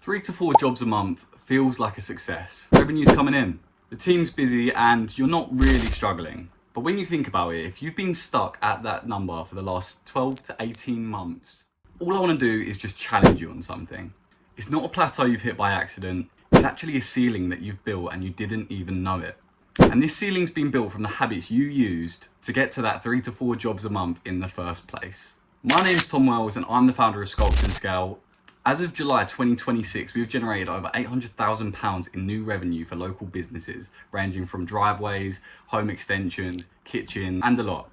3 to 4 jobs a month feels like a success. Revenue's coming in, the team's busy and you're not really struggling. But when you think about it, if you've been stuck at that number for the last 12 to 18 months, all I want to do is just challenge you on something. It's not a plateau you've hit by accident, it's actually a ceiling that you've built and you didn't even know it. And this ceiling's been built from the habits you used to get to that 3 to 4 jobs a month in the first place. My name's Tom Wells and I'm the founder of Sculpt and Scale. As of July 2026, we've generated over £800,000 in new revenue for local businesses, ranging from driveways, home extensions, kitchen, and a lot,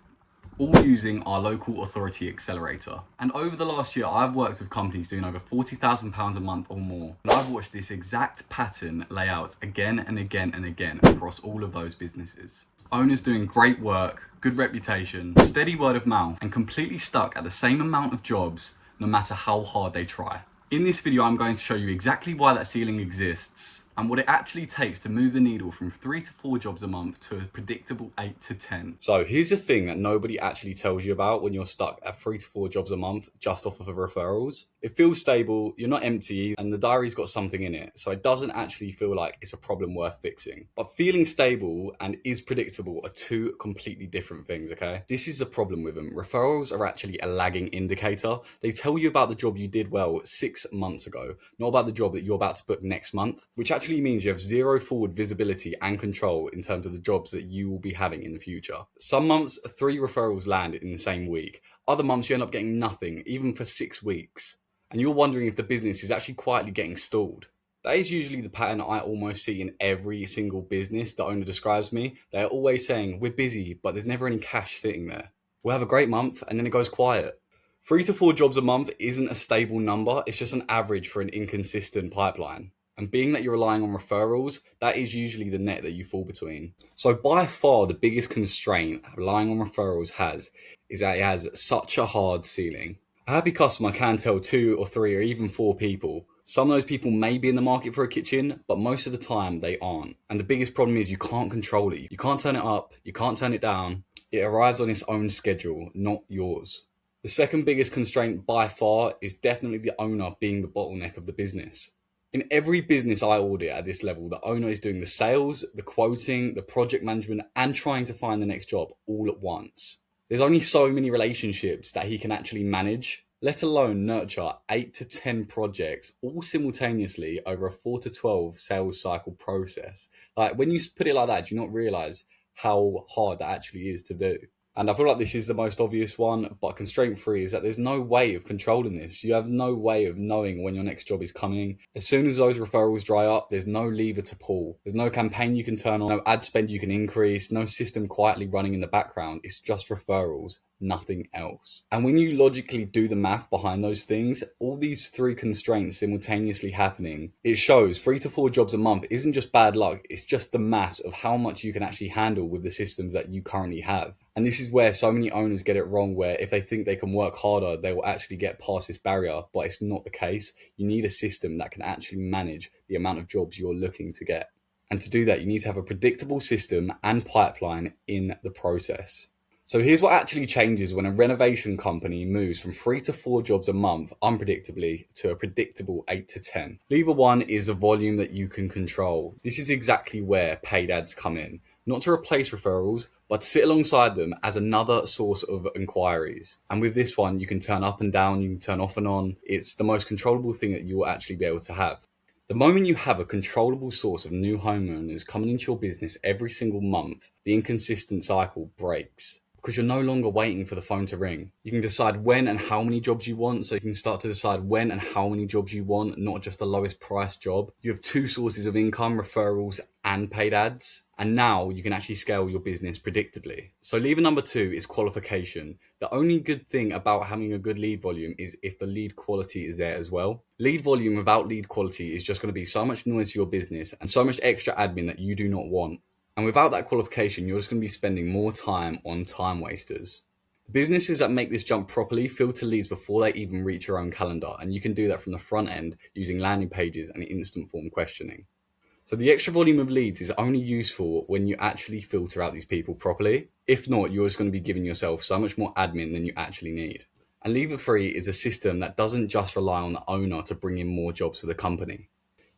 all using our local authority accelerator. And over the last year, I've worked with companies doing over £40,000 a month or more. And I've watched this exact pattern lay out again and again and again across all of those businesses. Owners doing great work, good reputation, steady word of mouth, and completely stuck at the same amount of jobs no matter how hard they try. In this video, I'm going to show you exactly why that ceiling exists and what it actually takes to move the needle from 3 to 4 jobs a month to a predictable 8 to 10. So here's the thing that nobody actually tells you about when you're stuck at 3 to 4 jobs a month just off of referrals. It feels stable, you're not empty, and the diary's got something in it. So it doesn't actually feel like it's a problem worth fixing. But feeling stable and is predictable are two completely different things, okay? This is the problem with them. Referrals are actually a lagging indicator. They tell you about the job you did well 6 months ago, not about the job that you're about to book next month, which actually means you have zero forward visibility and control in terms of the jobs that you will be having in the future. Some months, 3 referrals land in the same week. Other months, you end up getting nothing, even for 6 weeks. And you're wondering if the business is actually quietly getting stalled. That is usually the pattern I almost see in every single business the owner describes me. They're always saying, we're busy, but there's never any cash sitting there. We'll have a great month, and then it goes quiet. 3 to 4 jobs a month isn't a stable number, it's just an average for an inconsistent pipeline. And being that you're relying on referrals, that is usually the net that you fall between. So by far the biggest constraint relying on referrals has is that it has such a hard ceiling. A happy customer can tell 2 or 3 or even 4 people. Some of those people may be in the market for a kitchen, but most of the time they aren't. And the biggest problem is you can't control it. You can't turn it up, you can't turn it down. It arrives on its own schedule, not yours. The second biggest constraint by far is definitely the owner being the bottleneck of the business. In every business I audit at this level, the owner is doing the sales, the quoting, the project management, and trying to find the next job all at once. There's only so many relationships that he can actually manage, let alone nurture 8 to 10 projects all simultaneously over a 4 to 12 sales cycle process. Like, when you put it like that, do you not realize how hard that actually is to do? And I feel like this is the most obvious one, but constraint free is that there's no way of controlling this. You have no way of knowing when your next job is coming. As soon as those referrals dry up, there's no lever to pull. There's no campaign you can turn on, no ad spend you can increase, no system quietly running in the background. It's just referrals, nothing else. And when you logically do the math behind those things, all these 3 constraints simultaneously happening, it shows 3 to 4 jobs a month isn't just bad luck, it's just the math of how much you can actually handle with the systems that you currently have. And this is where so many owners get it wrong, where if they think they can work harder, they will actually get past this barrier, but it's not the case. You need a system that can actually manage the amount of jobs you're looking to get. And to do that, you need to have a predictable system and pipeline in the process. So here's what actually changes when a renovation company moves from 3 to 4 jobs a month unpredictably to a predictable 8 to 10. Lever 1 is the volume that you can control. This is exactly where paid ads come in. Not to replace referrals, but to sit alongside them as another source of inquiries. And with this one, you can turn up and down, you can turn off and on. It's the most controllable thing that you'll actually be able to have. The moment you have a controllable source of new homeowners coming into your business every single month, the inconsistent cycle breaks. Because you're no longer waiting for the phone to ring. You can decide when and how many jobs you want, so you can start to decide when and how many jobs you want, not just the lowest price job. You have 2 sources of income, referrals and paid ads. And now you can actually scale your business predictably. So lever number 2 is qualification. The only good thing about having a good lead volume is if the lead quality is there as well. Lead volume without lead quality is just going to be so much noise for your business and so much extra admin that you do not want. And without that qualification, you're just going to be spending more time on time wasters. The businesses that make this jump properly filter leads before they even reach your own calendar. And you can do that from the front end using landing pages and instant form questioning. So the extra volume of leads is only useful when you actually filter out these people properly. If not, you're just going to be giving yourself so much more admin than you actually need. And Leave It Free is a system that doesn't just rely on the owner to bring in more jobs for the company.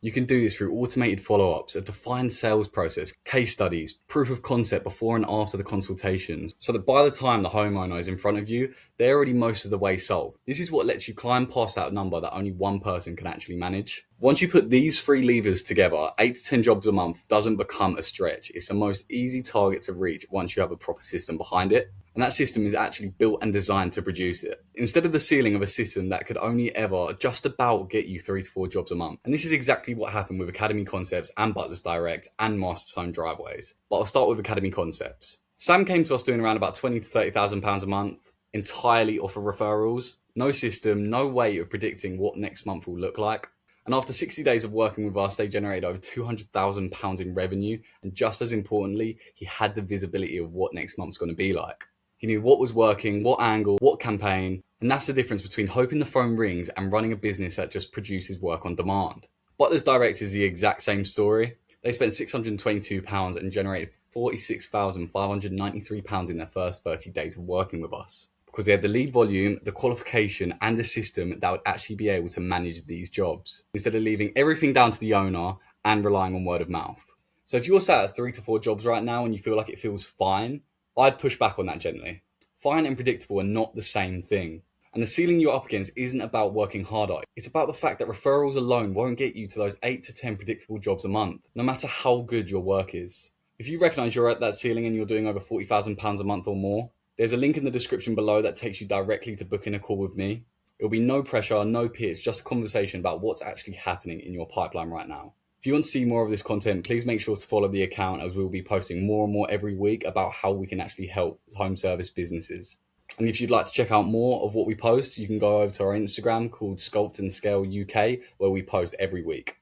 You can do this through automated follow-ups, a defined sales process, case studies, proof of concept before and after the consultations, so that by the time the homeowner is in front of you, they're already most of the way sold. This is what lets you climb past that number that only one person can actually manage. Once you put these three levers together, 8 to 10 jobs a month doesn't become a stretch. It's the most easy target to reach once you have a proper system behind it. And that system is actually built and designed to produce it. Instead of the ceiling of a system that could only ever just about get you 3 to 4 jobs a month. And this is exactly what happened with Academy Concepts and Butlers Direct and Masterstone Driveways. But I'll start with Academy Concepts. Sam came to us doing around about £20,000 to £30,000 a month, entirely off of referrals. No system, no way of predicting what next month will look like. And after 60 days of working with us, they generated over £200,000 in revenue. And just as importantly, he had the visibility of what next month's going to be like. He knew what was working, what angle, what campaign, and that's the difference between hoping the phone rings and running a business that just produces work on demand. Butlers Direct is the exact same story. They spent £622 and generated £46,593 in their first 30 days of working with us, because they had the lead volume, the qualification, and the system that would actually be able to manage these jobs, instead of leaving everything down to the owner and relying on word of mouth. So if you're sat at 3 to 4 jobs right now and you feel like it feels fine, I'd push back on that gently. Fine and predictable are not the same thing. And the ceiling you're up against isn't about working harder. It's about the fact that referrals alone won't get you to those 8 to 10 predictable jobs a month, no matter how good your work is. If you recognise you're at that ceiling and you're doing over £40,000 a month or more, there's a link in the description below that takes you directly to booking a call with me. It'll be no pressure, no pitch, just a conversation about what's actually happening in your pipeline right now. If you want to see more of this content, please make sure to follow the account, as we'll be posting more and more every week about how we can actually help home service businesses. And if you'd like to check out more of what we post, you can go over to our Instagram called Sculpt and Scale UK, where we post every week.